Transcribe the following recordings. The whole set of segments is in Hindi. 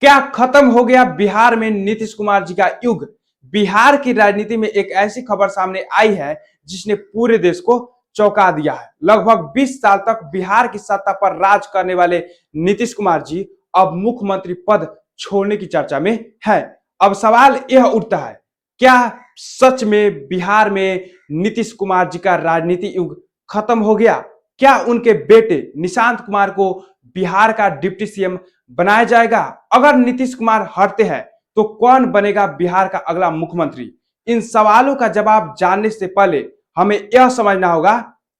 क्या खत्म हो गया बिहार में नीतीश कुमार जी का युग? बिहार की राजनीति में एक ऐसी खबर सामने आई है जिसने पूरे देश को चौंका दिया है। लगभग 20 साल तक बिहार की सत्ता पर राज करने वाले नीतीश कुमार जी अब मुख्यमंत्री पद छोड़ने की चर्चा में है। अब सवाल यह उठता है, क्या सच में बिहार में नीतीश कुमार जी का राजनीति युग खत्म हो गया? क्या उनके बेटे निशांत कुमार को बिहार का डिप्टी सीएम बनाया जाएगा? अगर नीतीश कुमार हटते हैं तो कौन बनेगा बिहार का अगला मुख्यमंत्री? इन सवालों का जवाब जानने से पहले हमें यह समझना होगा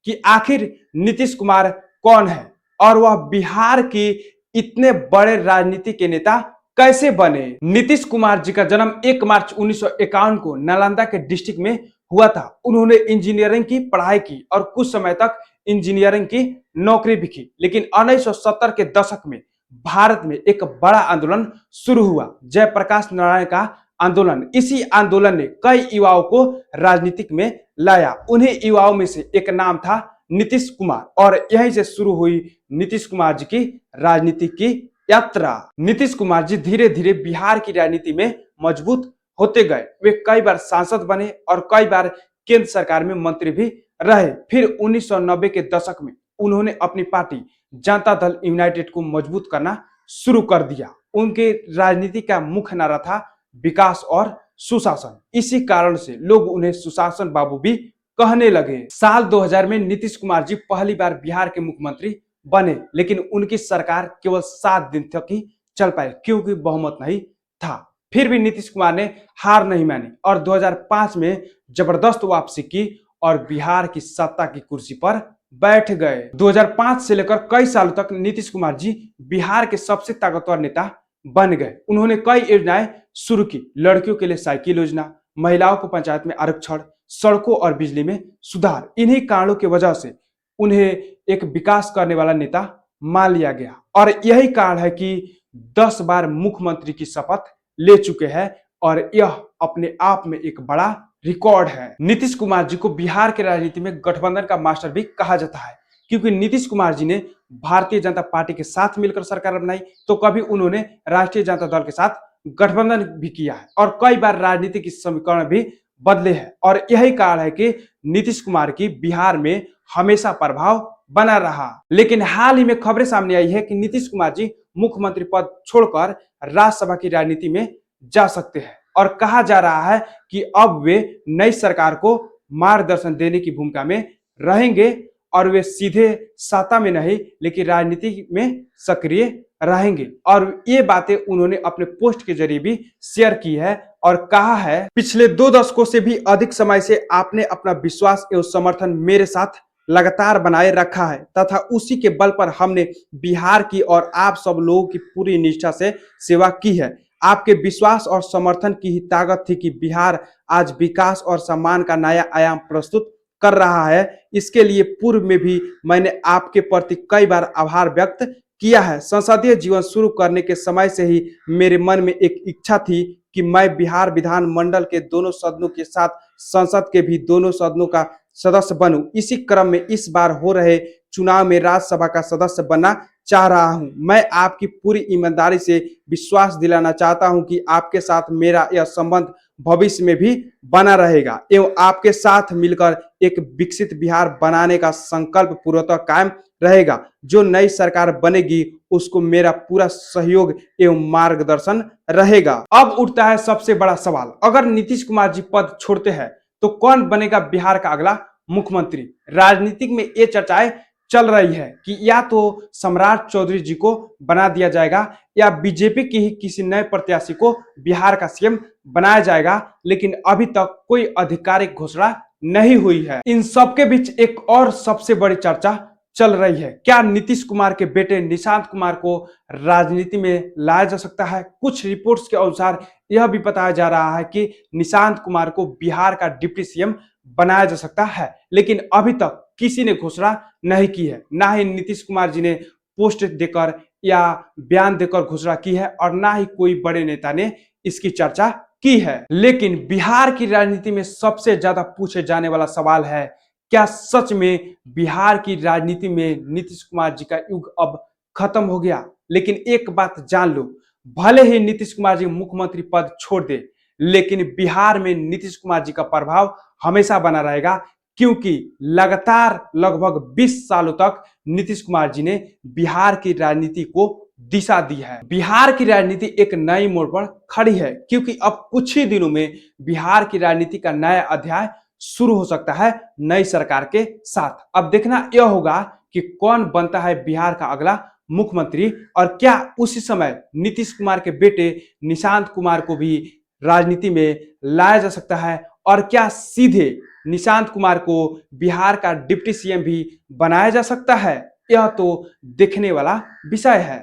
कि आखिर नीतीश कुमार कौन है और वह बिहार की इतने बड़े राजनीति के नेता कैसे बने। नीतीश कुमार जी का जन्म 1 मार्च 1951 को नालंदा के डिस्ट्रिक्ट में हुआ था। उन्होंने इंजीनियरिंग की पढ़ाई की और कुछ समय तक इंजीनियरिंग की नौकरी भी की, लेकिन 1970 के दशक में भारत में एक बड़ा आंदोलन शुरू हुआ, जयप्रकाश नारायण का आंदोलन। इसी आंदोलन ने कई युवाओं को राजनीतिक में लाया। उन्हीं युवाओं में से एक नाम था नीतीश कुमार और यहीं से शुरू हुई नीतीश कुमार जी की राजनीति की यात्रा। नीतीश कुमार जी धीरे धीरे बिहार की राजनीति में मजबूत होते गए। वे कई बार सांसद बने और कई बार केंद्र सरकार में मंत्री भी रहे। फिर 1990 के दशक में उन्होंने अपनी पार्टी जनता दल यूनाइटेड को मजबूत करना शुरू कर दिया। उनके राजनीति का मुख्य नारा था विकास और सुशासन। इसी कारण से लोग उन्हें सुशासन बाबू भी कहने लगे। साल 2000 में नीतीश कुमार जी पहली बार बिहार के मुख्यमंत्री बने, लेकिन उनकी सरकार केवल 7 दिन तक ही चल पाई क्योंकि बहुमत नहीं था। फिर भी नीतीश कुमार ने हार नहीं मानी और 2005 में जबरदस्त वापसी की और बिहार की सत्ता की कुर्सी पर बैठ गए। 2005 से लेकर कई सालों तक नीतीश कुमार जी बिहार के सबसे ताकतवर नेता बन गए। उन्होंने कई योजनाएं शुरू की, लड़कियों के लिए साइकिल योजना, महिलाओं को पंचायत में आरक्षण, सड़कों और बिजली में सुधार। इन्हीं कारणों की वजह से उन्हें एक विकास करने वाला नेता मान लिया गया और यही कारण है कि 10 बार मुख्यमंत्री की शपथ ले चुके हैं और यह अपने आप में एक बड़ा रिकॉर्ड है। नीतीश कुमार जी को बिहार की राजनीति में गठबंधन का मास्टर भी कहा जाता है, क्योंकि नीतीश कुमार जी ने भारतीय जनता पार्टी के साथ मिलकर सरकार बनाई तो कभी उन्होंने राष्ट्रीय जनता दल के साथ गठबंधन भी किया है और कई बार राजनीतिक समीकरण भी बदले हैं और यही कारण है कि नीतीश कुमार की बिहार में हमेशा प्रभाव बना रहा। लेकिन हाल ही में खबरें सामने आई है कि नीतीश कुमार जी मुख्यमंत्री पद छोड़कर राज्यसभा की राजनीति में जा सकते हैं और कहा जा रहा है कि अब वे नई सरकार को मार्गदर्शन देने की भूमिका में रहेंगे और वे सीधे सत्ता में नहीं लेकिन राजनीति में सक्रिय रहेंगे। और ये बातें उन्होंने अपने पोस्ट के जरिए भी शेयर की है और कहा है, पिछले 2 दशकों से भी अधिक समय से आपने अपना विश्वास एवं समर्थन मेरे साथ लगातार बनाए रखा है तथा उसी के बल पर हमने बिहार की और आप सब लोगों की पूरी निष्ठा से सेवा की है। आपके विश्वास और समर्थन की ही ताकत थी कि बिहार आज विकास और सम्मान का नया आयाम प्रस्तुत कर रहा है। इसके लिए पूर्व में भी मैंने आपके प्रति कई बार आभार व्यक्त किया है। संसदीय जीवन शुरू करने के समय से ही मेरे मन में एक इच्छा थी कि मैं बिहार विधानमंडल के दोनों सदनों के साथ संसद के भी दोनों सदनों का सदस्य बनूं। इसी क्रम में इस बार हो रहे चुनाव में राज्यसभा का सदस्य बनना चाह रहा हूं। मैं आपकी पूरी ईमानदारी से विश्वास दिलाना चाहता हूं कि आपके साथ मेरा यह संबंध भविष्य में भी बना रहेगा एवं आपके साथ मिलकर एक विकसित बिहार बनाने का संकल्प पूर्वतः कायम रहेगा। जो नई सरकार बनेगी उसको मेरा पूरा सहयोग एवं मार्गदर्शन रहेगा। अब उठता है सबसे बड़ा सवाल, अगर नीतीश कुमार जी पद छोड़ते हैं तो कौन बनेगा बिहार का अगला मुख्यमंत्री? राजनीतिक में ये चर्चाएं चल रही है कि या तो सम्राट चौधरी जी को बना दिया जाएगा या बीजेपी की ही किसी नए प्रत्याशी को बिहार का सीएम बनाया जाएगा, लेकिन अभी तक कोई आधिकारिक घोषणा नहीं हुई है। इन सबके बीच एक और सबसे बड़ी चर्चा चल रही है, क्या नीतीश कुमार के बेटे निशांत कुमार को राजनीति में लाया जा सकता है? कुछ रिपोर्ट्स के अनुसार यह भी बताया जा रहा है कि निशांत कुमार को बिहार का डिप्टी सीएम बनाया जा सकता है, लेकिन अभी तक किसी ने घोषणा नहीं की है। ना ही नीतीश कुमार जी ने पोस्ट देकर या बयान देकर घोषणा की है और ना ही कोई बड़े नेता ने इसकी चर्चा की है। लेकिन बिहार की राजनीति में सबसे ज्यादा पूछे जाने वाला सवाल है, क्या सच में बिहार की राजनीति में नीतीश कुमार जी का युग अब खत्म हो गया? लेकिन एक बात जान लो, भले ही नीतीश कुमार जी मुख्यमंत्री पद छोड़ दे, लेकिन बिहार में नीतीश कुमार जी का प्रभाव हमेशा बना रहेगा, क्योंकि लगातार लगभग 20 सालों तक नीतीश कुमार जी ने बिहार की राजनीति को दिशा दी है। बिहार की राजनीति एक नई मोड़ पर खड़ी है, क्योंकि अब कुछ ही दिनों में बिहार की राजनीति का नया अध्याय शुरू हो सकता है नई सरकार के साथ। अब देखना यह होगा कि कौन बनता है बिहार का अगला मुख्यमंत्री, और क्या उसी समय नीतीश कुमार के बेटे निशांत कुमार को भी राजनीति में लाया जा सकता है, और क्या सीधे निशांत कुमार को बिहार का डिप्टी सीएम भी बनाया जा सकता है। यह तो देखने वाला विषय है।